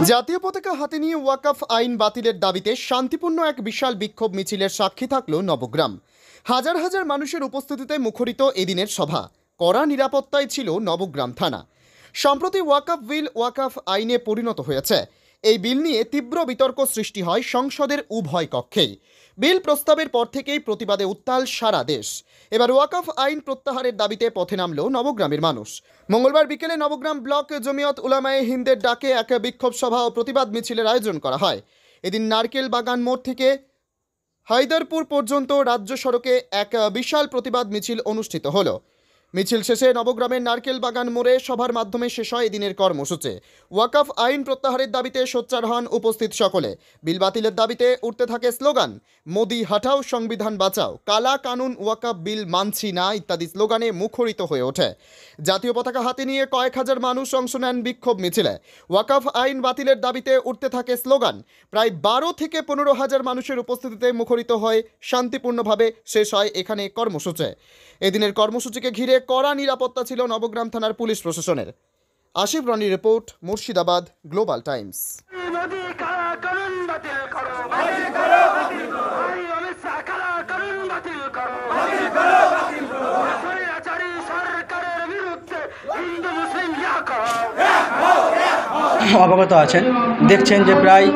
জাতীয় পতাকা হাতে নিয়ে ওয়াকফ আইন বাতিলের দাবিতে শান্তিপূর্ণ এক বিশাল বিক্ষোভ মিছিলের সাক্ষী থাকল নবগ্রাম। হাজার হাজার মানুষের উপস্থিতিতে মুখরিত এদিনের সভা। কড়া নিরাপত্তায় ছিল নবগ্রাম থানা। সম্প্রতি ওয়াকফ বিল ওয়াকফ আইনে পরিণত হয়েছে। এই বিল নিয়ে তীব্র বিতর্ক সৃষ্টি হয় সংসদের উভয় কক্ষেই। বিল প্রস্তাবের পর থেকেই প্রতিবাদে উত্তাল সারা দেশ। এবার ওয়াকফ আইন প্রত্যাহারের দাবিতে পথে নামল নবগ্রামের মানুষ। মঙ্গলবার বিকেলে নবগ্রাম ব্লক জমিয়ত উলামায়ে হিন্দের ডাকে এক বিক্ষোভ সভা ও প্রতিবাদ মিছিলের আয়োজন করা হয়। এদিন নারকেল বাগান মোড় থেকে হায়দারপুর পর্যন্ত রাজ্য সড়কে এক বিশাল প্রতিবাদ মিছিল অনুষ্ঠিত হলো। মিছিল শেষে নবগ্রামের নারকেল বাগান মোড়ে সভার মাধ্যমে শেষ হয় এদিনের কর্মসূচি। ওয়াকফ আইন প্রত্যাহারের দাবিতে সোচ্চার হন উপস্থিত সকলে। বিল বাতিলের দাবিতে উঠতে থাকে স্লোগান, মোদি হটাও সংবিধান বাঁচাও, কালা কানুন ওয়াকফ বিল মানছি না ইত্যাদি স্লোগানে মুখরিত হয়ে ওঠে। জাতীয় পতাকা হাতে নিয়ে কয়েক হাজার মানুষ অংশ নেন বিক্ষোভ মিছিলে। ওয়াকফ আইন বাতিলের দাবিতে উঠতে থাকে স্লোগান। প্রায় 12 থেকে 15 হাজার মানুষের উপস্থিতিতে মুখরিত হয়ে শান্তিপূর্ণভাবে শেষ হয় এখানে কর্মসূচি। এদিনের কর্মসূচিকে ঘিরে কড়া নিরাপত্তা ছিল নবগ্রাম থানার পুলিশ প্রশাসনের। আশিফ রনির রিপোর্ট, মুর্শিদাবাদ গ্লোবাল টাইমস। অবগত আছেন, দেখছেন যে প্রায়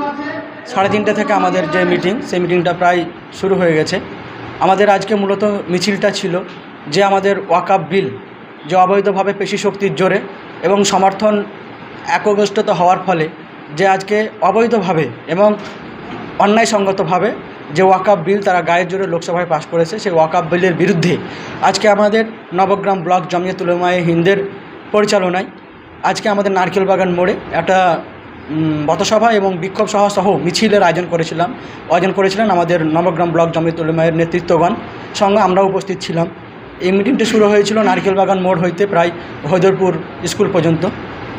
3:30 থেকে আমাদের যে মিটিং, সেই মিটিংটা প্রায় শুরু হয়ে গেছে। আমাদের আজকে মূলত মিছিলটা ছিল যে আমাদের ওয়াকফ বিল যে অবৈধভাবে পেশি শক্তির জোরে এবং সমর্থন একগোষ্ঠীত হওয়ার ফলে যে আজকে অবৈধভাবে এবং অন্যায়সঙ্গতভাবে যে ওয়াকফ বিল তারা গায়ের জোরে লোকসভায় পাশ করেছে, সেই ওয়াকফ বিলের বিরুদ্ধে আজকে আমাদের নবগ্রাম ব্লক জমিয়ত উলামায়ে হিন্দের পরিচালনায় আজকে আমাদের নারকেল বাগান মোড়ে একটা পথসভা এবং বিক্ষোভ সভা সহ মিছিলের আয়োজন করেছিলেন আমাদের নবগ্রাম ব্লক জমিয়ত উলামায়ের নেতৃত্বগণ, সঙ্গে আমরাও উপস্থিত ছিলাম। এই মিটিংটি শুরু হয়েছিল নারকেল বাগান মোড় হইতে প্রায় হৈদরপুর স্কুল পর্যন্ত।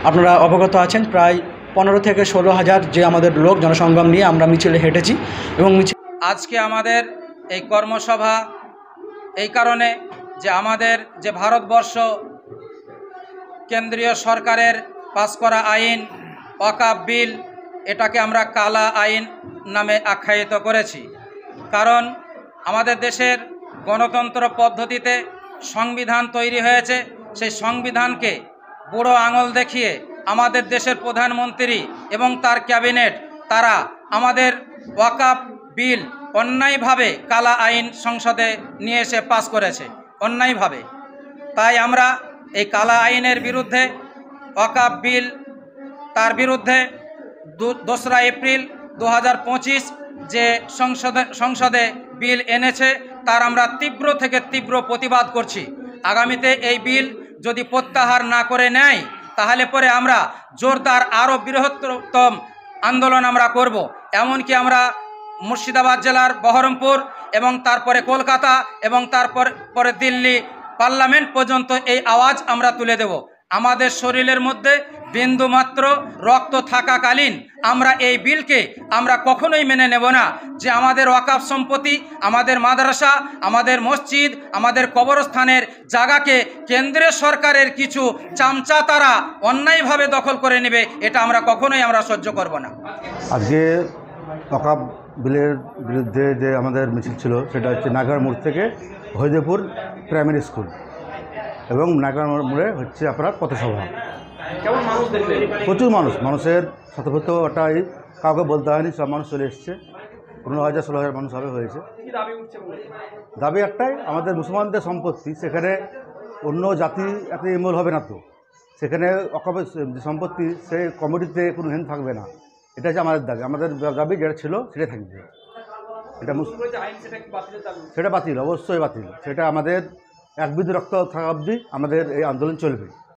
আপনারা অবগত আছেন, প্রায় 15 থেকে 16 হাজার যে আমাদের লোক জনসংগম নিয়ে আমরা মিছিলে হেঁটেছি। এবং আজকে আমাদের এই কর্মসভা এই কারণে যে আমাদের যে ভারতবর্ষ কেন্দ্রীয় সরকারের পাস করা আইন ওয়াকফ বিল, এটাকে আমরা কালা আইন নামে আখ্যায়িত করেছি। কারণ আমাদের দেশের গণতন্ত্র পদ্ধতিতে সংবিধান তৈরি হয়েছে, সেই সংবিধানকে বুড়ো আঙুল দেখিয়ে আমাদের দেশের প্রধানমন্ত্রী এবং তার ক্যাবিনেট তারা আমাদের ওয়াকফ বিল অন্যায়ভাবে কালা আইন সংসদে নিয়ে এসে পাস করেছে অন্যায়ভাবে। তাই আমরা এই কালা আইনের বিরুদ্ধে ওয়াকফ বিল তার বিরুদ্ধে 2রা এপ্রিল 2025 যে সংসদে বিল এনেছে তার আমরা তীব্র থেকে তীব্র প্রতিবাদ করছি। আগামীতে এই বিল যদি প্রত্যাহার না করে নেয় তাহলে পরে আমরা জোরদার আরও বৃহত্তম আন্দোলন আমরা করব। এমনকি আমরা মুর্শিদাবাদ জেলার বহরমপুর এবং তারপরে কলকাতা এবং তারপরে দিল্লি পার্লামেন্ট পর্যন্ত এই আওয়াজ আমরা তুলে দেব। আমাদের শরীরের মধ্যে বিন্দুমাত্র রক্ত থাকাকালীন আমরা এই বিলকে আমরা কখনোই মেনে নেব না যে আমাদের ওয়াকফ সম্পত্তি, আমাদের মাদ্রাসা, আমাদের মসজিদ, আমাদের কবরস্থানের জায়গাকে কেন্দ্রীয় সরকারের কিছু চামচা তারা অন্যায়ভাবে দখল করে নেবে, এটা আমরা কখনোই সহ্য করব না। আজকে ওয়াকফ বিলের বিরুদ্ধে যে আমাদের মিছিল ছিল সেটা হচ্ছে নাগার মোড় থেকে হৈদরপুর প্রাইমারি স্কুল এবং নাগার মোড়ে হচ্ছে আপনার পথসভা। প্রচুর মানুষের স্বতঃস্ফূর্তটাই কাউকে বলতে হয়নি, সব মানুষ চলে এসছে। 15,000-16 হাজার মানুষ হবে হয়েছে। দাবি একটাই, আমাদের মুসলমানদের সম্পত্তি, সেখানে অন্য জাতি এত ইনভলভ হবে না। তো সেখানে ওয়াকফের সম্পত্তি সেই কমিটিতে কোনো হেন থাকবে না, এটা হচ্ছে আমাদের দাবি। আমাদের দাবি যেটা ছিল সেটাই থাকবে। সেটা বাতিল, অবশ্যই বাতিল। সেটা আমাদের এক বিন্দু রক্ত থাকা অবধি আমাদের এই আন্দোলন চলবে।